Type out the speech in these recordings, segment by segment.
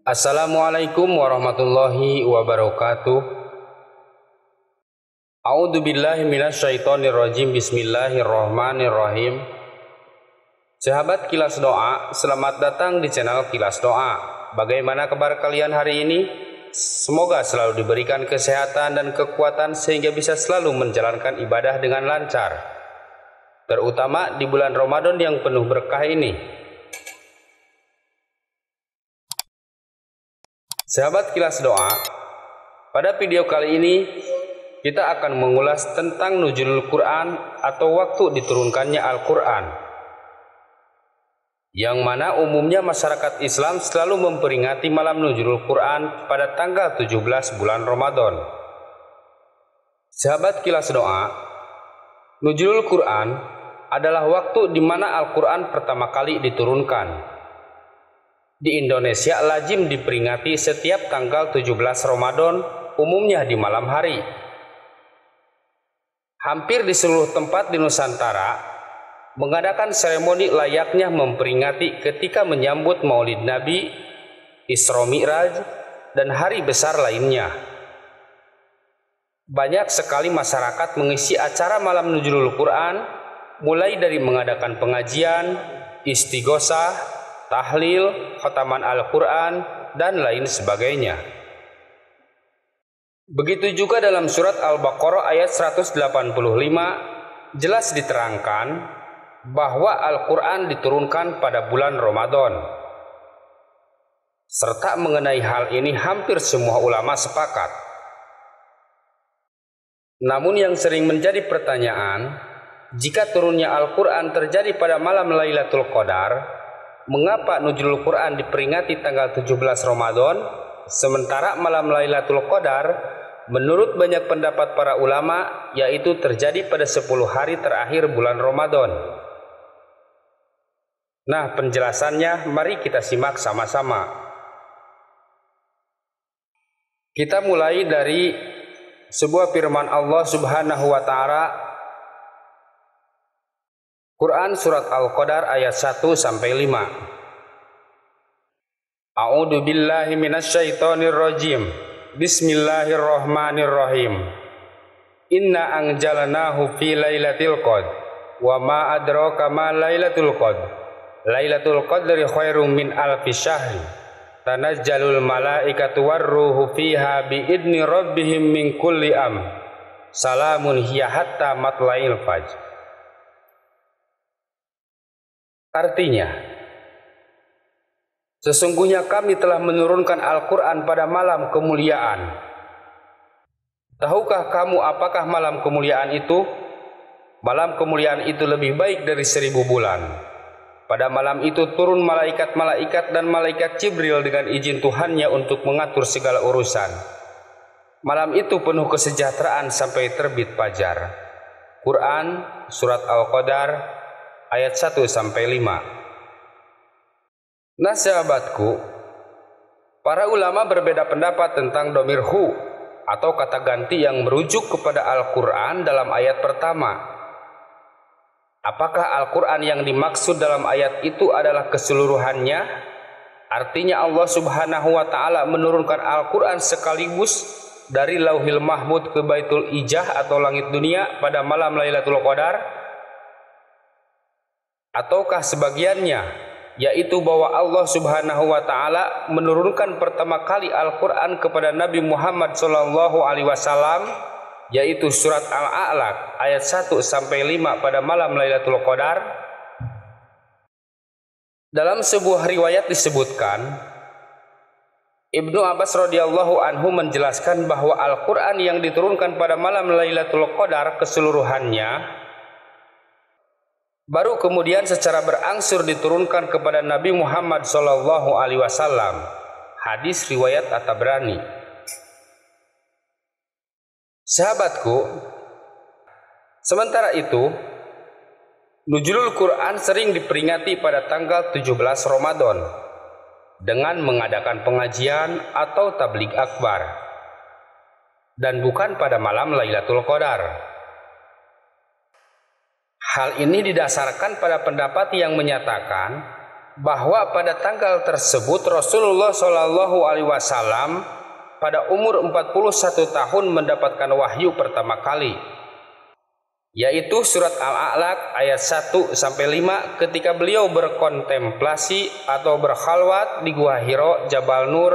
Assalamualaikum warahmatullahi wabarakatuh. A'udzu billahi minasyaitonir rajim. Bismillahirrahmanirrahim. Sahabat Kilas Doa, selamat datang di channel Kilas Doa. Bagaimana kabar kalian hari ini? Semoga selalu diberikan kesehatan dan kekuatan sehingga bisa selalu menjalankan ibadah dengan lancar, terutama di bulan Ramadan yang penuh berkah ini. Sahabat Kilas Doa, pada video kali ini kita akan mengulas tentang nuzulul Quran atau waktu diturunkannya Al-Quran, yang mana umumnya masyarakat Islam selalu memperingati malam nuzulul Quran pada tanggal 17 bulan Ramadan. Sahabat Kilas Doa, nuzulul Quran adalah waktu di mana Al-Quran pertama kali diturunkan. Di Indonesia lazim diperingati setiap tanggal 17 Ramadan, umumnya di malam hari. Hampir di seluruh tempat di Nusantara mengadakan seremoni layaknya memperingati ketika menyambut Maulid Nabi, Isra Mi'raj, dan hari besar lainnya. Banyak sekali masyarakat mengisi acara malam nuzulul Quran, mulai dari mengadakan pengajian, istighosah, tahlil, khataman Al-Quran, dan lain sebagainya. Begitu juga dalam surat Al-Baqarah ayat 185 jelas diterangkan bahwa Al-Quran diturunkan pada bulan Ramadan. Serta mengenai hal ini hampir semua ulama sepakat. Namun yang sering menjadi pertanyaan, jika turunnya Al-Quran terjadi pada malam Lailatul Qadar, mengapa nuzulul Quran diperingati tanggal 17 Ramadan, sementara malam Lailatul Qadar menurut banyak pendapat para ulama yaitu terjadi pada 10 hari terakhir bulan Ramadan? Nah, penjelasannya mari kita simak sama-sama. Kita mulai dari sebuah firman Allah Subhanahu wa taala, Quran surat Al-Qadar ayat 1 sampai 5. A'udzu billahi minasyaitonir rajim. Bismillahirrahmanirrahim. Inna anjalnahu fi lailatul qadr wa ma adraka ma lailatul qadr. Lailatul qadri khairum min alfi syahri. Tanazzalul malaikatu warruhu fiha bi idni rabbihim min kulli amr. Salamun hiya hatta matla'il fajr. Artinya, sesungguhnya kami telah menurunkan Al-Quran pada malam kemuliaan. Tahukah kamu apakah malam kemuliaan itu? Malam kemuliaan itu lebih baik dari 1000 bulan. Pada malam itu turun malaikat-malaikat dan malaikat Jibril dengan izin Tuhannya untuk mengatur segala urusan. Malam itu penuh kesejahteraan sampai terbit fajar. Quran surat Al-Qadar ayat 1 sampai 5. Nah sahabatku, para ulama berbeda pendapat tentang dhamir hu atau kata ganti yang merujuk kepada Al-Quran dalam ayat pertama. Apakah Al-Quran yang dimaksud dalam ayat itu adalah keseluruhannya? Artinya Allah Subhanahu wa ta'ala menurunkan Al-Quran sekaligus dari Lauhil Mahmud ke Baitul Ijah atau langit dunia pada malam Lailatul Qadar? Ataukah sebagiannya, yaitu bahwa Allah Subhanahu wa ta'ala menurunkan pertama kali Al-Quran kepada Nabi Muhammad SAW, yaitu surat Al-A'laq ayat 1 sampai 5 pada malam Lailatul Qadar? Dalam sebuah riwayat disebutkan, Ibnu Abbas radhiyallahu anhu menjelaskan bahwa Al-Quran yang diturunkan pada malam Lailatul Qadar keseluruhannya baru kemudian secara berangsur diturunkan kepada Nabi Muhammad SAW. Hadis riwayat At-Tabrani. Sahabatku, sementara itu nuzulul Quran sering diperingati pada tanggal 17 Ramadan dengan mengadakan pengajian atau tabligh akbar, dan bukan pada malam Lailatul Qadar. Hal ini didasarkan pada pendapat yang menyatakan bahwa pada tanggal tersebut Rasulullah Shallallahu Alaihi Wasallam pada umur 41 tahun mendapatkan wahyu pertama kali, yaitu surat Al-A'laq ayat 1-5 ketika beliau berkontemplasi atau berkhalwat di Gua Hiro, Jabal Nur,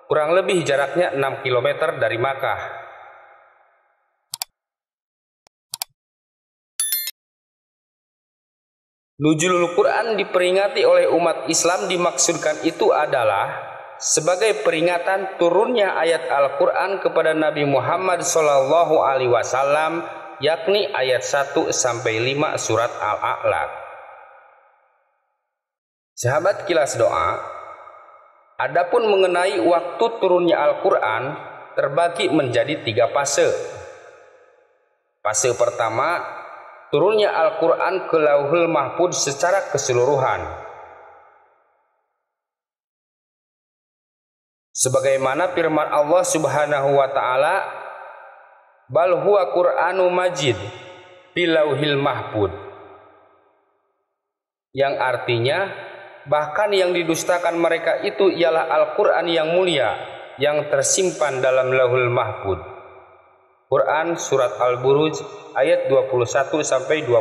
kurang lebih jaraknya 6 km dari Makkah. Nuzulul Quran diperingati oleh umat Islam dimaksudkan itu adalah sebagai peringatan turunnya ayat Al-Quran kepada Nabi Muhammad Sallallahu Alaihi Wasallam, yakni ayat 1-5 surat Al-A'laq. Sahabat Kilas Doa, adapun mengenai waktu turunnya Al-Quran terbagi menjadi 3 fase. Fase pertama, turunnya Al-Quran ke Lauhul Mahfuz secara keseluruhan, sebagaimana firman Allah Subhanahu wa Ta'ala, bal huwa Qur'anu Majid fil Lauhil Mahfuz, yang artinya bahkan yang didustakan mereka itu ialah Al-Quran yang mulia yang tersimpan dalam Lauhul Mahfuz. Quran surat Al-Buruj ayat 21-22.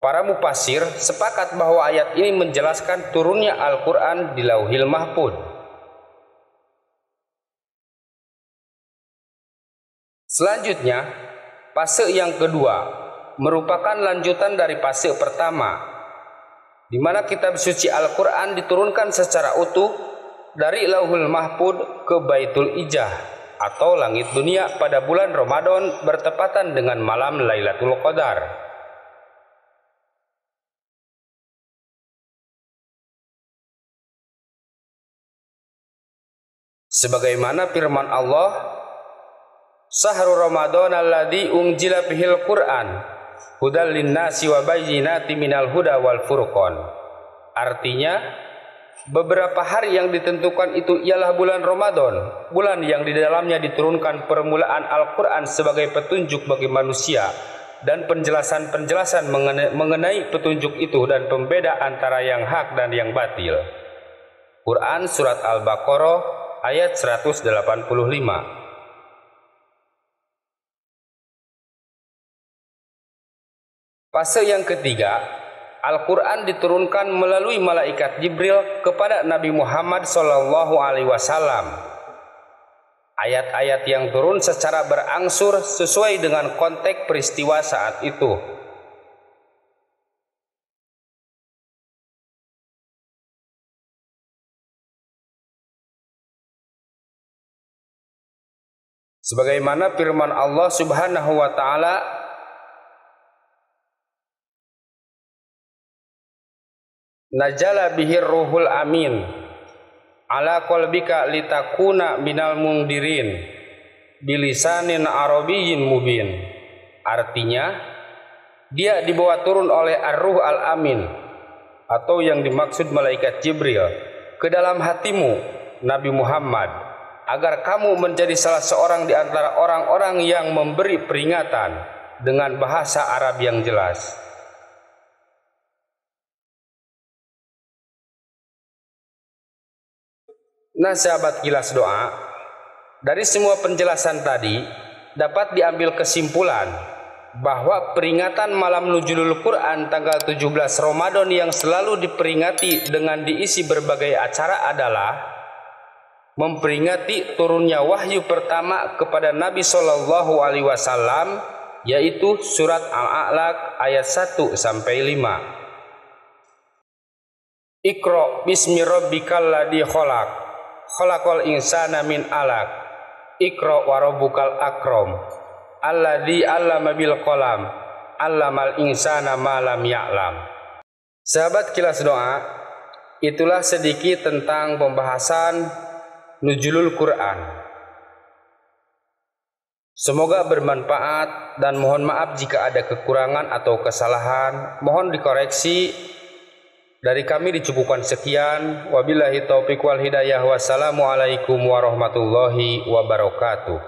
Para mufassir sepakat bahwa ayat ini menjelaskan turunnya Al-Quran di Lauhil Mahfuz. Selanjutnya, fase yang kedua merupakan lanjutan dari fase pertama, di mana kitab suci Al-Quran diturunkan secara utuh dari Lauhul Mahfuz ke Baitul Izzah atau langit dunia pada bulan Ramadan bertepatan dengan malam Lailatul Qadar. Sebagaimana firman Allah, Syahrul Ramadan alladzi unzila fihil Qur'an hudal linnasi wa bayyinatin minal huda wal furqan. Artinya, beberapa hari yang ditentukan itu ialah bulan Ramadan, bulan yang di dalamnya diturunkan permulaan Al-Quran sebagai petunjuk bagi manusia dan penjelasan-penjelasan mengenai petunjuk itu dan pembeda antara yang hak dan yang batil. Quran surat Al-Baqarah ayat 185. Fase yang ketiga, Al-Quran diturunkan melalui malaikat Jibril kepada Nabi Muhammad Sallallahu Alaihi Wasallam. Ayat-ayat yang turun secara berangsur sesuai dengan konteks peristiwa saat itu. Sebagaimana firman Allah Subhanahu wa Ta'ala, Najala bihir ruhul amin ala qalbika litakuna minal mundirin bilisanin arabiyyin mubin. Artinya, dia dibawa turun oleh Ar-Ruh Al-Amin atau yang dimaksud malaikat Jibril ke dalam hatimu Nabi Muhammad, agar kamu menjadi salah seorang di antara orang-orang yang memberi peringatan dengan bahasa Arab yang jelas. Nah, sahabat Kilas Doa, dari semua penjelasan tadi dapat diambil kesimpulan bahwa peringatan malam nuzulul Quran tanggal 17 Ramadan yang selalu diperingati dengan diisi berbagai acara adalah memperingati turunnya wahyu pertama kepada Nabi Shallallahu Alaihi Wasallam, yaitu surat Al-A'laq ayat 1-5. Iqra bismi rabbikal ladzi khalaq khalaqal insana min alaq Iqra wa rabbukal akram alladzi 'allama bil qalam 'allamal insana ma lam ya'lam. Sahabat Kilas Doa, itulah sedikit tentang pembahasan nuzulul Quran. Semoga bermanfaat dan mohon maaf jika ada kekurangan atau kesalahan, mohon dikoreksi. Dari kami dicukupkan sekian. Wabillahi taufiq wal hidayah. Wassalamualaikum warahmatullahi wabarakatuh.